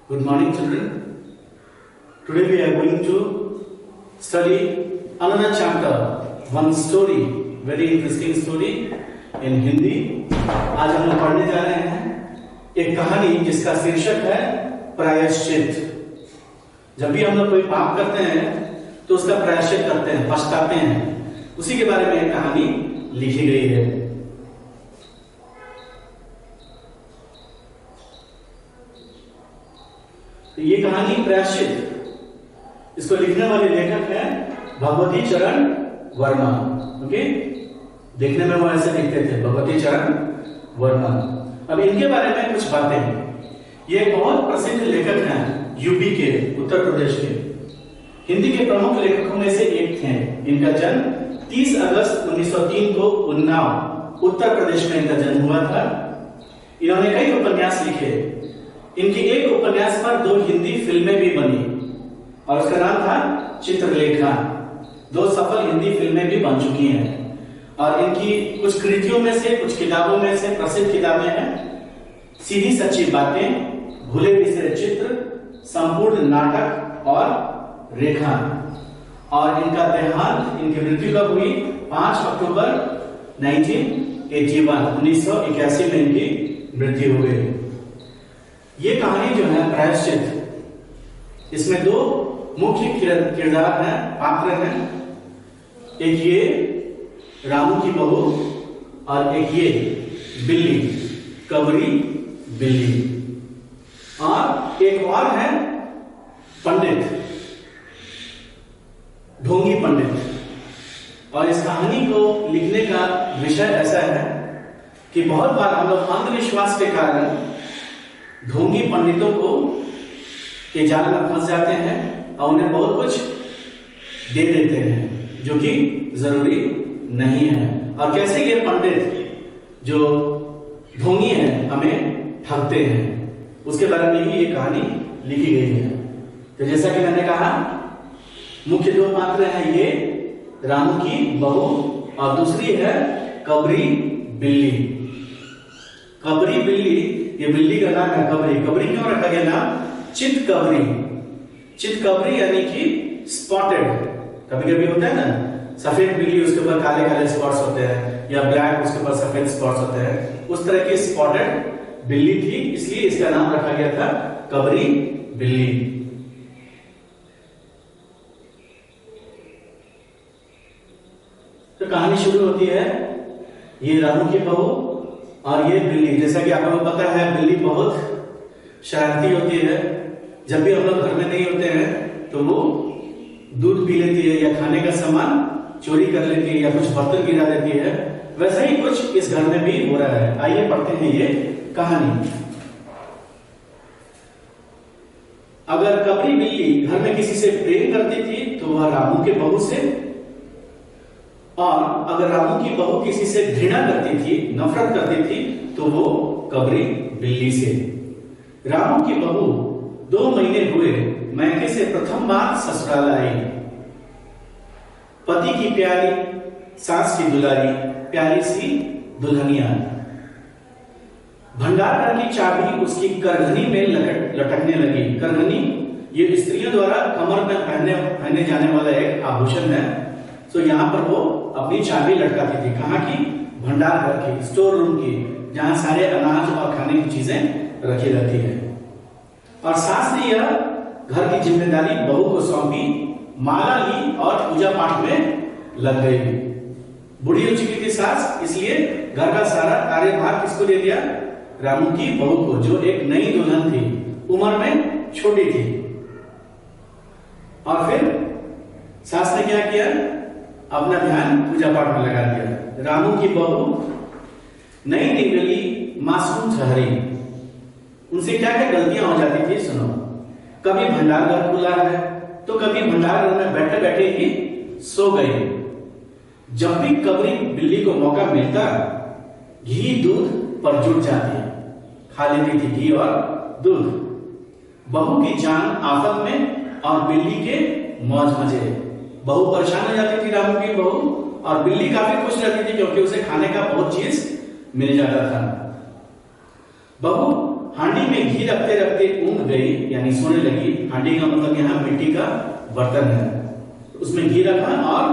Good morning, children. Today we are going to study another chapter, one story, very interesting story in Hindi. आज हम लोग पढ़ने जा रहे हैं एक कहानी जिसका शीर्षक है प्रायश्चित। जब भी हम लोग कोई पाप करते हैं तो उसका प्रायश्चित करते हैं, पछताते हैं, उसी के बारे में एक कहानी लिखी गई है। तो ये कहानी प्रायश्चित, इसको लिखने वाले लेखक हैं भगवती चरण वर्मा। ओके, देखने में वो ऐसे दिखते थे, भगवती चरण वर्मा। अब इनके बारे में कुछ बातें। ये बहुत प्रसिद्ध लेखक हैं यूपी के, उत्तर प्रदेश के। हिंदी के प्रमुख लेखकों में से एक थे। इनका जन्म 30 अगस्त 1903 को उन्नाव, उत्तर प्रदेश में इनका जन्म हुआ था। इन्होंने कई उपन्यास लिखे। इनकी एक उपन्यास पर 2 हिंदी फिल्में भी बनी और उसका नाम था चित्रलेखा। 2 सफल हिंदी फिल्में भी बन चुकी हैं। और इनकी कुछ कृतियों में से, कुछ किताबों में से प्रसिद्ध किताबें हैं सीधी सच्ची बातें, भूले बिसरे चित्र, संपूर्ण नाटक और रेखा। और इनका देहांत, इनकी मृत्यु कब हुई? 5 अक्टूबर 1981 में इनकी मृत्यु हो गई। ये कहानी जो है प्रायश्चित, इसमें 2 मुख्य किरदार हैं, पात्र हैं। एक ये रामू की बहू और एक ये बिल्ली, कबरी बिल्ली। और एक और है पंडित, ढोंगी पंडित। और इस कहानी को लिखने का विषय ऐसा है कि बहुत बार हम लोग अंधविश्वास के कारण ढोंगी पंडितों को के जाल में फंस जाते हैं और उन्हें बहुत कुछ दे देते हैं जो कि जरूरी नहीं है। और कैसे ये पंडित जो ढोंगी हैं हमें ठगते हैं, उसके बारे में ही ये कहानी लिखी गई है। तो जैसा कि मैंने कहा, मुख्य 2 पात्र हैं, ये रामू की बहू और दूसरी है कबरी बिल्ली। कबरी बिल्ली, ये बिल्ली का नाम है कबरी। कबरी क्यों रखा गया नाम? चित कबरी। चित कबरी यानी कि स्पॉटेड। कभी कभी होता है ना, सफेद बिल्ली उसके ऊपर काले काले स्पॉट्स होते हैं, या ब्लैक उसके ऊपर सफेद स्पॉट्स होते हैं। उस तरह की स्पॉटेड बिल्ली थी, इसलिए इसका नाम रखा गया था कबरी बिल्ली। तो कहानी शुरू होती है, ये रामू की बहू और ये बिल्ली। जैसा कि आपको पता है, बिल्ली बहुत शरारती होती है। जब भी हम लोग घर में नहीं होते हैं तो वो दूध पी लेती है, या खाने का सामान चोरी कर लेती है, या कुछ बर्तन गिरा देती है। वैसा ही कुछ इस घर में भी हो रहा है। आइए पढ़ते हैं ये कहानी। अगर कबरी बिल्ली घर में किसी से प्रेम करती थी तो वह रामू के बहू से, और अगर रामू की बहू किसी से घृणा करती थी, नफरत करती थी, तो वो कबरी बिल्ली से। रामू की बहू 2 महीने हुए मैके से प्रथम बार ससुराल आई। पति की प्यारी, सास की दुलारी, प्यारी सी दुल्हनिया। भंडार घर की चाबी उसकी करघनी में लटकने लगी। करघनी ये स्त्रियों द्वारा कमर में पहने जाने वाला एक आभूषण है। तो यहाँ पर वो अपनी चाबी लटकाती थी। कहाँ की? भंडार घर की, स्टोर रूम की, जहां सारे अनाज और खाने की चीजें रखी रहती है। और सास ने यह घर की जिम्मेदारी बहू को सौंपी, माला ली और पूजा पाठ में लग गई। बूढ़ी हो चुकी थी सास, इसलिए घर का सारा कार्यभार किसको दे दिया? रामू की बहू को, जो एक नई दुल्हन थी, उम्र में छोटी थी। और फिर सास ने क्या किया? अपना ध्यान पूजा पाठ में लगा दिया। रामू की बहू नई निगली मासूम ठहरी। उनसे क्या क्या गलतियां हो जाती थी, सुनो। कभी भंडार घर खुला है तो कभी भंडार घर में बैठे बैठे ही सो गई। जब भी कबरी बिल्ली को मौका मिलता, घी दूध पर जुट जाती, खा लेती थी घी और दूध। बहू की जान आफत में और बिल्ली के मौज मजे। बहू परेशान हो जाती थी, रामू की बहू, और बिल्ली काफी खुश रहती थी क्योंकि उसे खाने का बहुत चीज मिल जाता था। बहू हांडी में घी रखते रखते ऊँघ गई, यानी सोने लगी। हांडी का मतलब यहाँ मिट्टी का बर्तन है, उसमें घी रखा और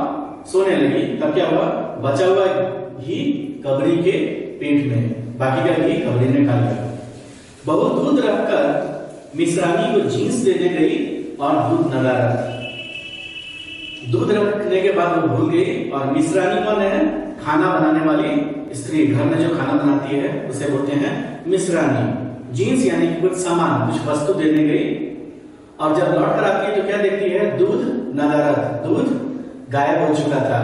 सोने लगी। तब क्या हुआ, बचा हुआ घी कबरी के पेट में, बाकी का घी कबरी ने खा लिया। बहू दूध रखकर मिश्रानी को जींस देने गई और दूध नगारा। दूध रखने के बाद वो भूल गई। और मिश्रानी कौन है, खाना बनाने वाली स्त्री, घर में जो खाना बनाती है उसे बोलते हैं मिश्रानी। जींस यानी कि कुछ सामान, कुछ वस्तु देने गई। और जब लौट कर आती है तो क्या देखती है, दूध नदारत, दूध गायब हो चुका था।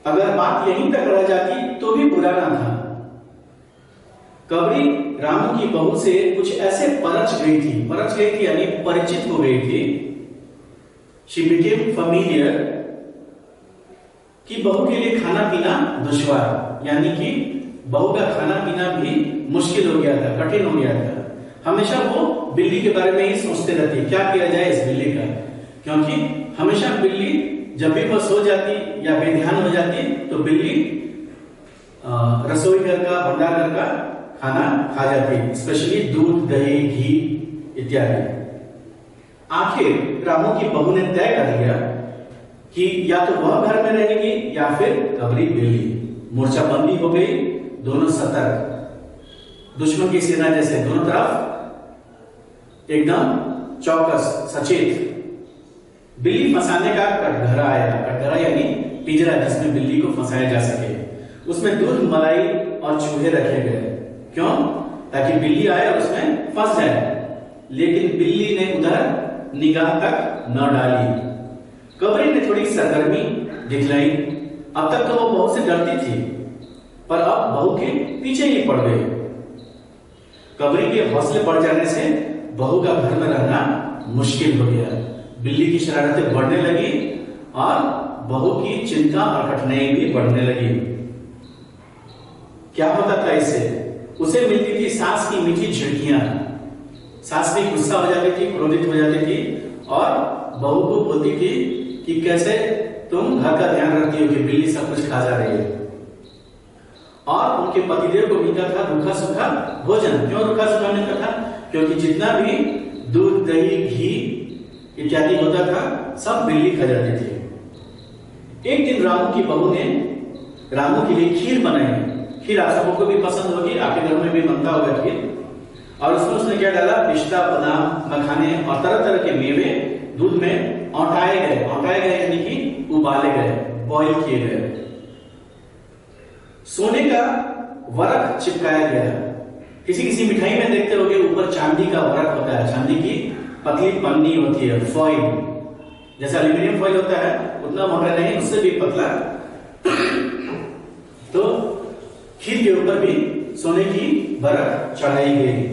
अगर बात यहीं तक रह जाती तो भी बुरा ना था। कबरी रामू की बहू से कुछ ऐसे परच गई थी यानी परिचित हो गई थी। शी बिकेम फैमिलियर कि बहू के लिए खाना पीना दुश्वार, यानी कि बहू का खाना पीना भी मुश्किल हो गया था, कठिन हो गया था। हमेशा वो बिल्ली के बारे में ही सोचते रहती, क्या किया जाए इस बिल्ली का, क्योंकि हमेशा बिल्ली जब भी वो सो जाती या बेध्यान हो जाती तो बिल्ली रसोई घर का, भंडार घर का खाना खा जाती, स्पेशली दूध, दही, घी इत्यादि। आखिर रामू की बहू ने तय कर लिया कि या तो वह घर में रहेगी या फिर कबरी बिल्ली। मोर्चाबंदी हो गई, दोनों सतर्क, दुश्मन की सेना जैसे दोनों तरफ एकदम चौकस, सचेत। बिल्ली फंसाने का कटघरा आया। कटघरा यानी पिंजरा जिसमें बिल्ली को फंसाया जा सके। उसमें दूध, मलाई और चूहे रखे गए। क्यों? ताकि बिल्ली आए और उसमें फंस जाए। लेकिन बिल्ली ने उधर निगाह तक न डाली। कबरी ने थोड़ी सरगर्मी दिखलाई। अब तक तो वो बहू से डरती थी, पर अब बहू के पीछे ही पड़ गई। कबरी के हौसले बढ़ जाने से बहू का घर में रहना मुश्किल हो गया। बिल्ली की शरारतें बढ़ने लगी और बहू की चिंता और कठिनाई भी बढ़ने लगी। क्या होता था इससे? उसे मिलती थी सास की मीठी झिड़कियां। सास भी गुस्सा हो जाती थी, क्रोधित हो जाती थी और बहू को बोलती थी कि कैसे तुम घर का ध्यान रखती हो कि बिल्ली सब कुछ खा जा रही है। और उनके पतिदेव को मिलता था रूखा सूखा भोजन। क्यों रूखा सूखा मिलता था? क्योंकि जितना भी दूध, दही, घी इत्यादि होता था सब बिल्ली खा जाती थी। एक दिन रामू की बहू ने रामू के लिए खीर बनाई। खीर आप सबको भी पसंद होगी, आपके घर में भी बनता होगा खीर। और उसमें उसने क्या डाला, पिस्ता, बादाम, मखाने और तरह तरह के मेवे दूध में औटाए गए यानी कि उबाले गए, बॉईल किए गए। सोने का वरक चिपकाया गया। किसी किसी मिठाई में देखते होंगे ऊपर चांदी का वरक होता है, चांदी की पतली पन्नी होती है, फॉइल, जैसा एल्यूमिनियम फॉइल होता है उतना मोटा नहीं, उससे भी पतला। तो खीर के ऊपर भी सोने की वरक चढ़ाई गई।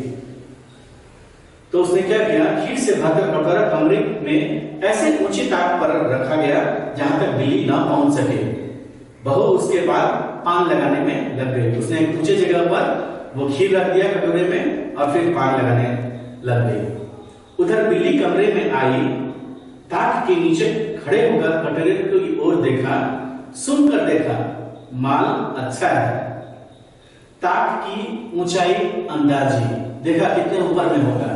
तो उसने क्या किया, खीर से भरकर कटोरा कमरे में ऐसे ऊंची ताक पर रखा गया जहां तक बिल्ली ना पहुंच सके। बहू उसके बाद पान लगाने में लग गई। उसने एक ऊंचे जगह पर वो खीर रख दिया कटोरे में और फिर पान लगाने लग गई। उधर बिल्ली कमरे में आई, ताक के नीचे खड़े होकर कटोरे की ओर देखा, सुनकर देखा, माल अच्छा है। ताक की ऊंचाई अंदाजी, देखा कितने ऊपर में होगा।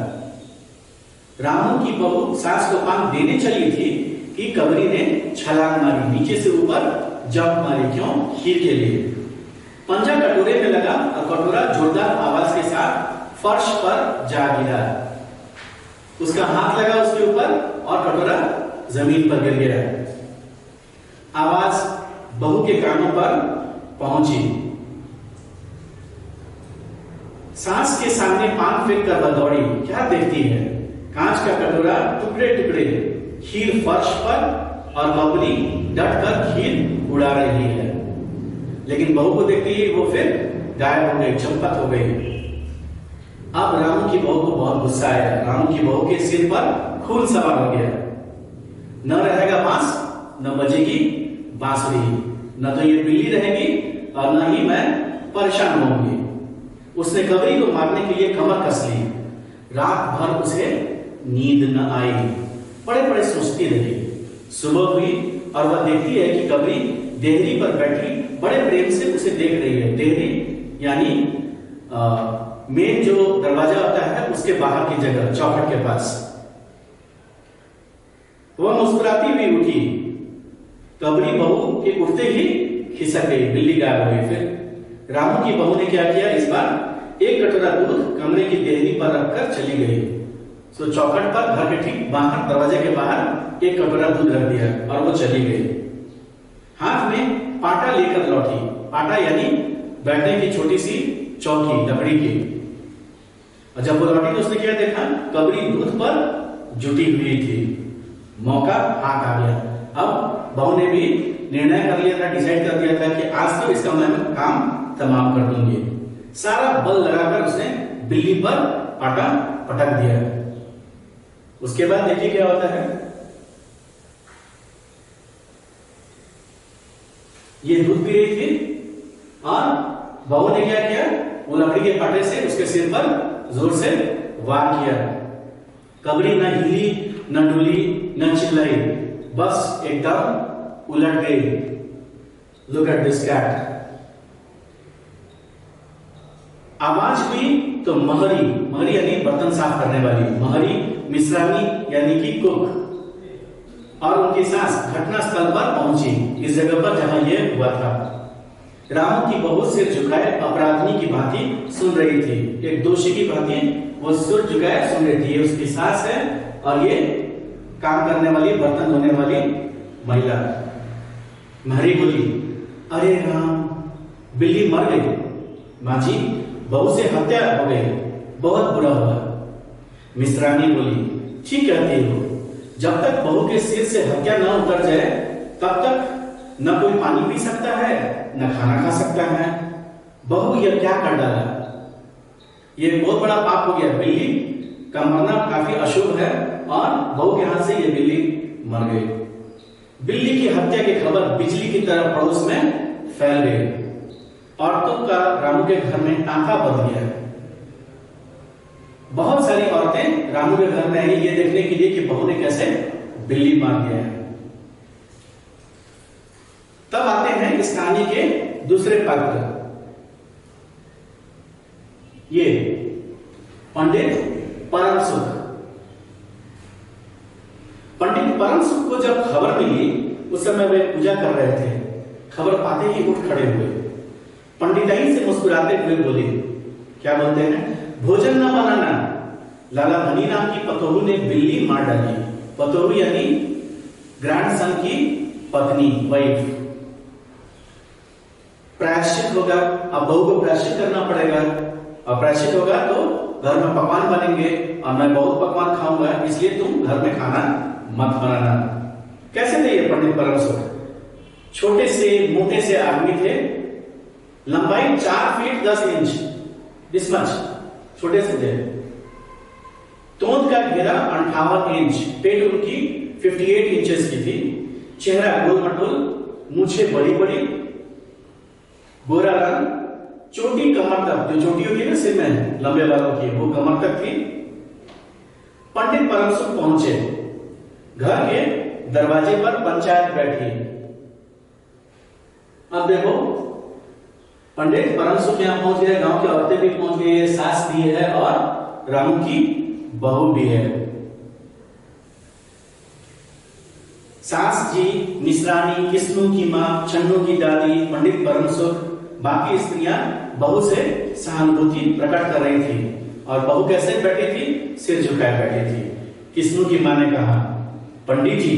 रामू की बहू सास को पान देने चली थी कि कबरी ने छलांग मारी, नीचे से ऊपर जंप मारी। क्यों? खीर के लिए। पंजा कटोरे में लगा और कटोरा जोरदार आवाज के साथ फर्श पर जा गिरा। उसका हाथ लगा उसके ऊपर और कटोरा जमीन पर गिर गया। आवाज बहू के कानों पर पहुंची। सास के सामने पान फेंक कर वह दौड़ी। क्या देखती है? कांच का कटोरा टुकड़े टुकड़े, खीर फर्श पर और बबली डट कर खीर उड़ा रही है। लेकिन बहू को देखते ही वो फिर गायब हो गई, चंपत हो गई। अब रामू की बहू को बहुत गुस्सा आया। रामू की बहू के सिर पर खून सवार हो गया। न रहेगा बांस, न बजेगी बांसुरी, न तो ये बिल्ली रहेगी और न ही मैं परेशान होंगी। उसने कबरी को मारने के लिए कमर कस ली। रात भर उसे नींद न आई, बड़े बड़े सोचती रही। सुबह हुई और वह देखती है कि कबरी देहरी पर बैठी बड़े प्रेम से उसे देख रही है। देहरी यानी मेन जो दरवाजा होता है उसके बाहर की जगह, चौखट के पास। वह मुस्कुराती हुई उठी। कबरी बहू के उठते ही खिसक गई, बिल्ली गायब हो गई। फिर रामू की बहू ने क्या किया, इस बार एक कटोरा दूध कमरे की देहरी पर रखकर चली गई। तो चौखट पर, घर के ठीक बाहर, दरवाजे के बाहर एक कटोरा दूध रख दिया और वो चली गई। हाथ में पाटा लेकर लौटी। पाटा यानी बैठने की छोटी सी चौकी, लकड़ी की। और जब वो लौटी तो उसने क्या देखा, कबरी दूध पर जुटी हुई थी। मौका हाथ आ गया। अब बहू ने भी निर्णय कर लिया था, डिसाइड कर दिया था कि आज तो इसका मैं काम तमाम कर दूंगी। सारा बल लगाकर उसने बिल्ली पर पाटा पटक दिया। उसके बाद देखिए क्या होता है। ये दूध पी रही थी और बहू ने क्या किया, वो लकड़ी के पाटे से उसके सिर पर जोर से वार किया। कबरी न हिली, न डुली, न चिल्लाई, बस एकदम उलट गई। Look at this cat. आवाज हुई तो महरी, महरी यानी बर्तन साफ करने वाली, महरी मिश्रानी यानी कि कुक, और उनकी सास घटना स्थल पर पहुंची, इस जगह पर जहां यह हुआ था। रामू की बहू सिर झुकाए अपराधी की भांति सुन रही थी। एक दोषी की भांति वो सिर झुकाए सुन रही थी। ये उसकी सास है और ये काम करने वाली, बर्तन धोने वाली महिला। महरी बोली, अरे राम, बिल्ली मर गई। माँ जी, बहू से हत्या हो गई, बहुत बुरा हुआ। मिश्रानी बोली, ठीक कहती हो, जब तक बहू के सिर से हत्या न उतर जाए तब तक न कोई पानी पी सकता है, न खाना खा सकता है। बहू यह क्या कर डाला, ये बहुत बड़ा पाप हो गया। बिल्ली का मरना काफी अशुभ है और बहू के हाथ से ये बिल्ली मर गई। बिल्ली की हत्या की खबर बिजली की तरह पड़ोस में फैल गई। औरतों का रामू के घर में टांका बंध गया। बहुत सारी औरतें रामू के घर में आई ये देखने के लिए कि बहू ने कैसे बिल्ली मार दिया है। तब आते हैं इस कहानी के दूसरे पात्र, ये पंडित परमसुख। पंडित परमसुख को जब खबर मिली, उस समय वे पूजा कर रहे थे। खबर पाते ही उठ खड़े हुए। पंडिताई से मुस्कुराते हुए बोले, क्या बोलते हैं, भोजन न बनाना। लाला धनी नाम की पतोहू ने बिल्ली मार डाली। पतोहू यानी ग्रैंडसन की पत्नी, वाइफ। प्रायश्चित होगा, अब बहू को प्रायश्चित करना पड़ेगा, और प्रायश्चित होगा तो घर में पकवान बनेंगे और मैं बहुत पकवान खाऊंगा, इसलिए तुम घर में खाना मत बनाना। कैसे थे ये पंडित परमसुख? छोटे से मोटे से आदमी थे, लंबाई 4 फीट 10 इंच, दिस मच, छोटे से थे। तोंद का घेरा 58 इंच, पेट उनकी 58 इंचेस की थी। चेहरा गोल मटोल, मूछे बड़ी बड़ी, गोरा रंग, चोटी कमर तक, जो चोटी होती है ना सिर में लंबे बालों की, वो कमर तक थी। पंडित परमसुख पहुंचे। घर के दरवाजे पर पंचायत बैठी। अब देखो, पंडित परमसुख यहां पहुंच गए, गांव की औरतें भी पहुंच गई, सास भी है और रामू की बहू भी है। सास जी, मिश्रानी, किस्नू की मां, छन्नू की दादी, पंडित परमसुख, बाकी स्त्रियां बहू से सहानुभूति प्रकट कर रही थी। और बहू कैसे बैठी थी? सिर झुकाए बैठी थी। किस्नू की मां ने कहा, पंडित जी,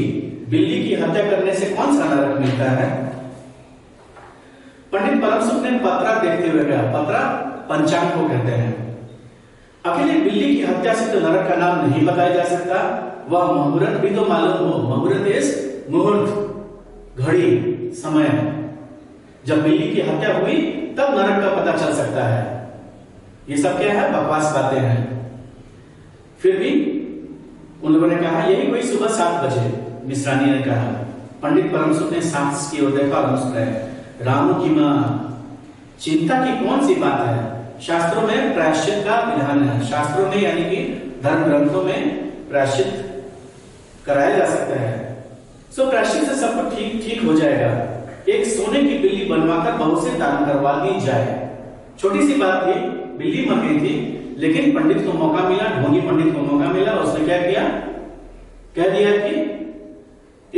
बिल्ली की हत्या करने से कौन सा नरक मिलता है? पंडित परमसुख ने पत्रा देखते हुए कहा, पत्रा पंचांग को कहते हैं। अकेले बिल्ली की हत्या से तो नरक का नाम नहीं बताया जा सकता, वह मुहूर्त भी तो मालूम हो। मुहूर्त इज मुहूर्त, घड़ी, समय। जब बिल्ली की हत्या हुई तब नरक का पता चल सकता है। ये सब क्या है? बकवास बातें हैं। फिर भी उन लोगों ने कहा यही कोई सुबह 7 बजे। मिश्रानी ने कहा। पंडित परमसुख ने सास की ओर देखा और मुस्कुराए। रामू की मां, चिंता की कौन सी बात है? शास्त्रों में प्रायश्चित का विधान है। शास्त्रों में यानी कि धर्म ग्रंथों में प्रायश्चित कराया जा सकता है। सो प्रायश्चित से सब कुछ ठीक हो जाएगा। एक सोने की बिल्ली बनवाकर बहू से दान करवा दी जाए। छोटी सी बात थी, बिल्ली मर गई थी, लेकिन पंडित को मौका मिला, ढोंगी पंडित को मौका मिला, उसने क्या किया, कह दिया कि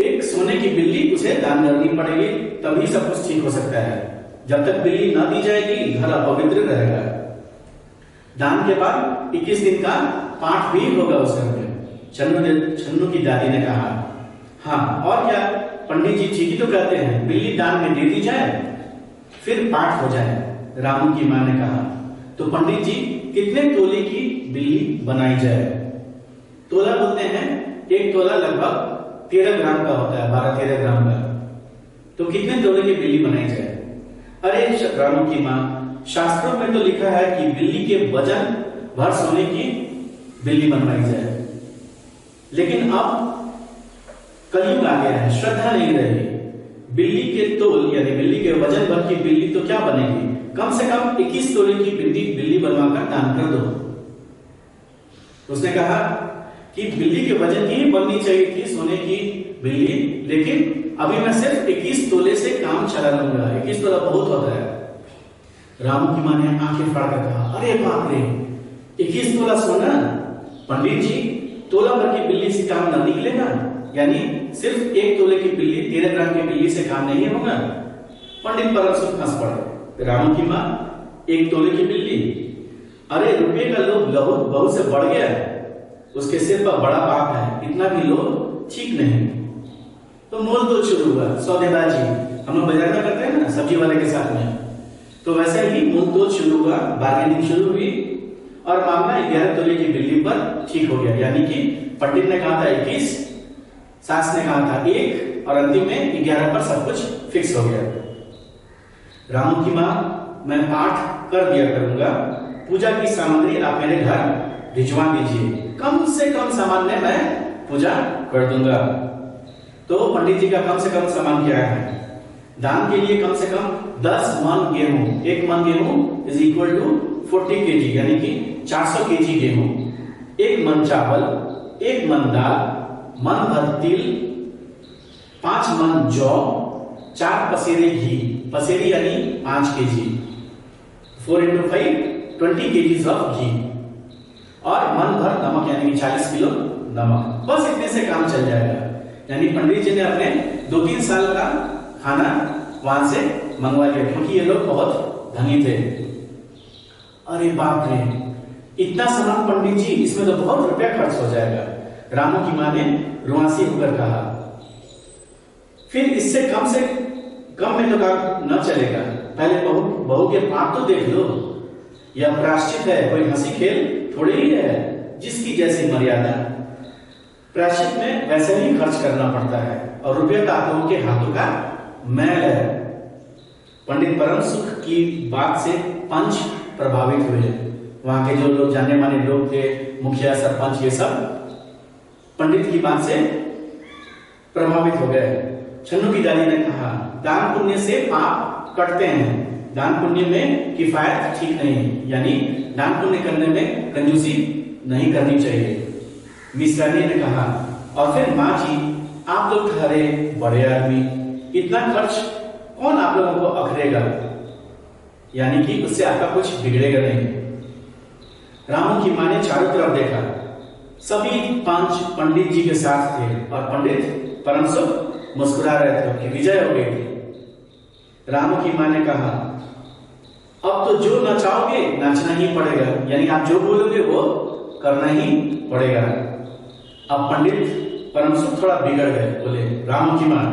एक सोने की बिल्ली उसे दान करनी पड़ेगी, तभी सब कुछ ठीक हो सकता है। जब तक बिल्ली ना दी जाएगी घर अपवित्र रहेगा। दान के बाद 21 दिन का पाठ भी होगा उस घर में। छन्नू की दादी ने कहा, हाँ और क्या, पंडित जी ठीक ही तो कहते हैं, बिल्ली दान में दे दी जाए फिर पाठ हो जाए। रामू की मां ने कहा, तो पंडित जी कितने तोले की बिल्ली बनाई जाए? तोला बोलते हैं, एक तोला लगभग 13 ग्राम का होता है, 12-13 ग्राम का। तो कितने तोले की बिल्ली बनाई जाए? अरे रामू की मां, शास्त्रों में तो लिखा है कि बिल्ली के वजन भर सोने की बिल्ली बनवाई जाए, लेकिन अब कलयुग आ गया है, श्रद्धा नहीं रही। बिल्ली के तोल यानी बिल्ली के वजन भर की बिल्ली तो क्या बनेगी, कम से कम 21 तोले की बिल्ली बनवाकर दान कर दो। उसने कहा कि बिल्ली के वजन की ही बननी चाहिए थी सोने की बिल्ली, लेकिन अभी मैं सिर्फ 21 तोले से काम चला लूंगा, 21 तोला बहुत होता है। रामू की मां ने आंखें फाड़ कर कहा, अरे बाप रे, 21 तोला सोना? पंडित जी तोला भर की बिल्ली से काम न निकलेगा, यानी सिर्फ 1 तोले की बिल्ली 13 ग्राम की बिल्ली से काम नहीं होगा। पंडित परम सुख हंस पड़े। रामू की मां 1 तोले की बिल्ली, अरे रुपये का लोभ बहुत से बढ़ गया है, उसके सिर पर बड़ा पाप है, इतना भी लोभ ठीक नहीं। तो मोल तोल शुरू हुआ, सौदेबाजी, हम लोग बाजार में करते हैं ना सब्जी वाले के साथ में, तो वैसे ही मोल तोल शुरू हुआ, बार्गेनिंग शुरू हुई और मामला 11 तोले की बिल्ली पर ठीक हो गया। यानी कि पंडित ने कहा था 21, सास ने कहा था 1 और अंतिम में 11 पर सब कुछ फिक्स हो गया। रामू की मां, मैं पाठ कर दिया करूंगा, पूजा की सामग्री आप मेरे घर भिजवा दीजिए, कम से कम सामान में मैं पूजा कर दूंगा। तो पंडित जी का कम से कम सामान क्या है? दान के लिए कम से कम 10 मन गेहूं, 1 मन गेहूं इज इक्वल टू 40 केजी, यानी कि 400 केजी गेहूं, 1 मन चावल, 1 मन दाल, मन भर तिल, 5 मन जौ, 4 पसेरे घी, पसेरी यानी 5 केजी, 4 into 5 20 केजीज ऑफ घी, और मन भर नमक यानी कि 40 किलो नमक। बस इतने से काम चल जाएगा। यानी पंडित जी ने अपने 2-3 साल का खाना वहां से मंगवा लिया, क्योंकि ये लोग बहुत धनी थे। अरे बाप रे, इतना सामान पंडित जी, इसमें तो बहुत रुपया खर्च हो जाएगा। रामू की मां ने रुआसी होकर कहा, फिर इससे कम में तो काम न चलेगा, पहले बहू के पाप तो देख लो, यह प्रायश्चित है, कोई हंसी खेल थोड़ी ही है, जिसकी जैसी मर्यादा। प्रायश्चित में वैसे ही खर्च करना पड़ता है और रुपये का आप लोगों के हाथों का मैल है। पंडित परम सुख की बात से पंच प्रभावित हुए, वहां के जो लोग जाने माने लोग थे, मुखिया सरपंच, ये सब पंडित की बात से प्रभावित हो गए। छन्नू की दादी ने कहा, दान पुण्य से पाप कटते हैं, दान पुण्य में किफायत ठीक नहीं, यानी दान पुण्य करने में कंजूसी नहीं करनी चाहिए। मिश्रानी ने कहा, और फिर माँ जी, आप लोग ठहरे बड़े आदमी, इतना खर्च कौन आप लोगों को अखरेगा, यानी कि उससे आपका कुछ बिगड़ेगा नहीं। रामू की मां ने चारों तरफ देखा, सभी 5 पंडित जी के साथ थे और पंडित परम सुख मुस्कुरा रहे थे कि विजय हो गई थी। रामू की मां ने कहा, अब तो जो नचाओगे नाचना ही पड़ेगा, यानी आप जो बोलोगे वो करना ही पड़ेगा। अब पंडित परम सुख थोड़ा बिगड़ गए, बोले, रामू की मां,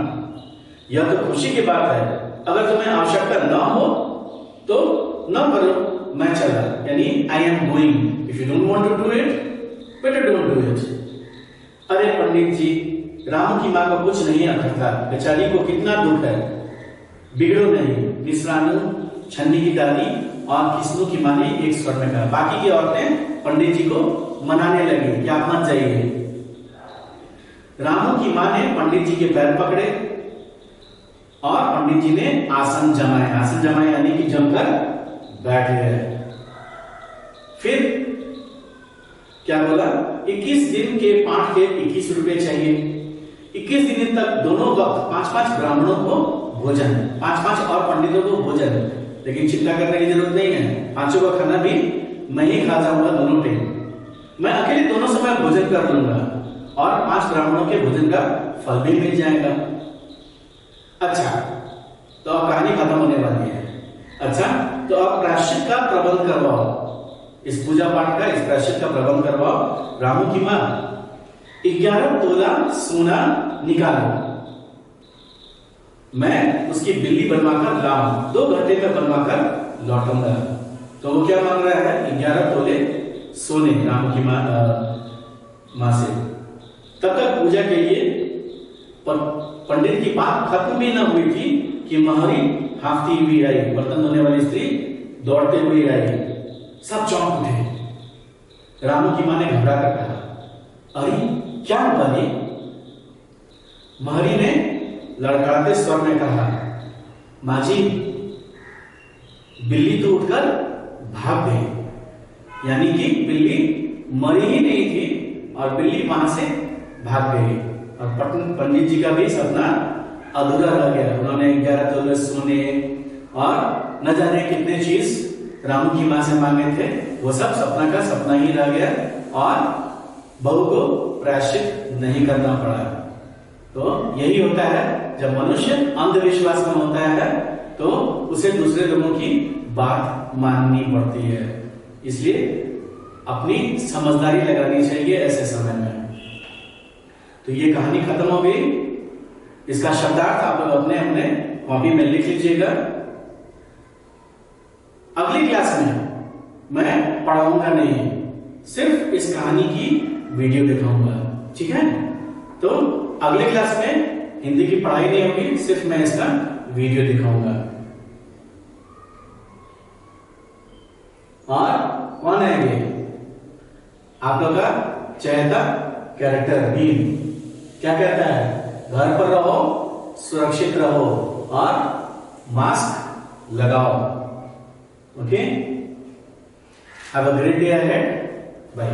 यह तो खुशी की बात है, अगर तुम्हें आवश्यकता न हो तो न करो, मैं चला, यानी I am going, if you don't want to do it better don't do it. अरे पंडित जी, रामू की मां को कुछ नहीं अखरता, बेचारी को कितना दुख है, बिगड़ो नहीं। मिश्रानु, छन्नी की दादी और किस्नू की मां ने एक स्वर में कहा। बाकी की औरतें पंडित जी को मनाने लगी कि आप मत जाइए। रामू की मां ने पंडित जी के पैर पकड़े और पंडित जी ने आसन जमाए। आसन जमाए यानी कि जमकर बैठ गए। फिर क्या बोला, 21 दिन के पाठ के 21 रुपए चाहिए। 21 दिन तक दोनों वक्त 5-5 ब्राह्मणों को भोजन, 5-5 और पंडितों को भोजन, लेकिन चिंता करने की जरूरत नहीं है, पांचों का खाना भी मैं ही खा जाऊंगा दोनों टाइम। मैं अकेले दोनों समय भोजन कर लूंगा और 5 ब्राह्मणों के भोजन का फल भी मिल जाएगा। अच्छा, तो अब कहानी खत्म होने वाली है। अच्छा, तो अब प्रायश्चित का प्रबंध करवाओ, इस पूजा पाठ का, इस प्रायश्चित का प्रबंध करवाओ। रामू की मां 11 तोला सोना निकालो, मैं उसकी बिल्ली बनवाकर लाऊं, 2 घंटे में बनवाकर लौटूंगा। तो वो क्या मांग रहा है? 11 तोले सोने राम की मां से। तब तक पूजा के लिए पंडित की बात खत्म भी ना हुई थी कि महरी हाफती हुई आई, बर्तन धोने वाली स्त्री दौड़ते हुए आई। सब चौंक उठे। रामू की मां ने घबरा कर कहा, अरे क्या हुआ ये? महरी ने लड़खड़ाते स्वर में कहा, मां जी, बिल्ली तो उठकर भाग गई। यानी कि बिल्ली मरी ही नहीं थी और बिल्ली वहां से भाग गई। और पंडित जी का भी सपना अधूरा रह गया। उन्होंने 11 तोले सोने और न जाने कितने चीज रामू की मां से मांगे थे, वो सब सपना का सपना ही रह गया और बहू को प्रायश्चित नहीं करना पड़ा। तो यही होता है, जब मनुष्य अंधविश्वास में होता है तो उसे दूसरे लोगों की बात माननी पड़ती है। इसलिए अपनी समझदारी लगानी चाहिए ऐसे समय में। तो ये कहानी खत्म हो गई। इसका शब्दार्थ आप लोग अपने अपने कॉपी में लिख लीजिएगा। अगली क्लास में मैं पढ़ाऊंगा नहीं, सिर्फ इस कहानी की वीडियो दिखाऊंगा, ठीक है? तो अगले क्लास में हिंदी की पढ़ाई नहीं होगी, सिर्फ मैं इसका वीडियो दिखाऊंगा। और कौन है ये? आप लोग का चहेता कैरेक्टर बीन क्या कहता है? घर पर रहो, सुरक्षित रहो और मास्क लगाओ। Okay, have a great day ahead, bye.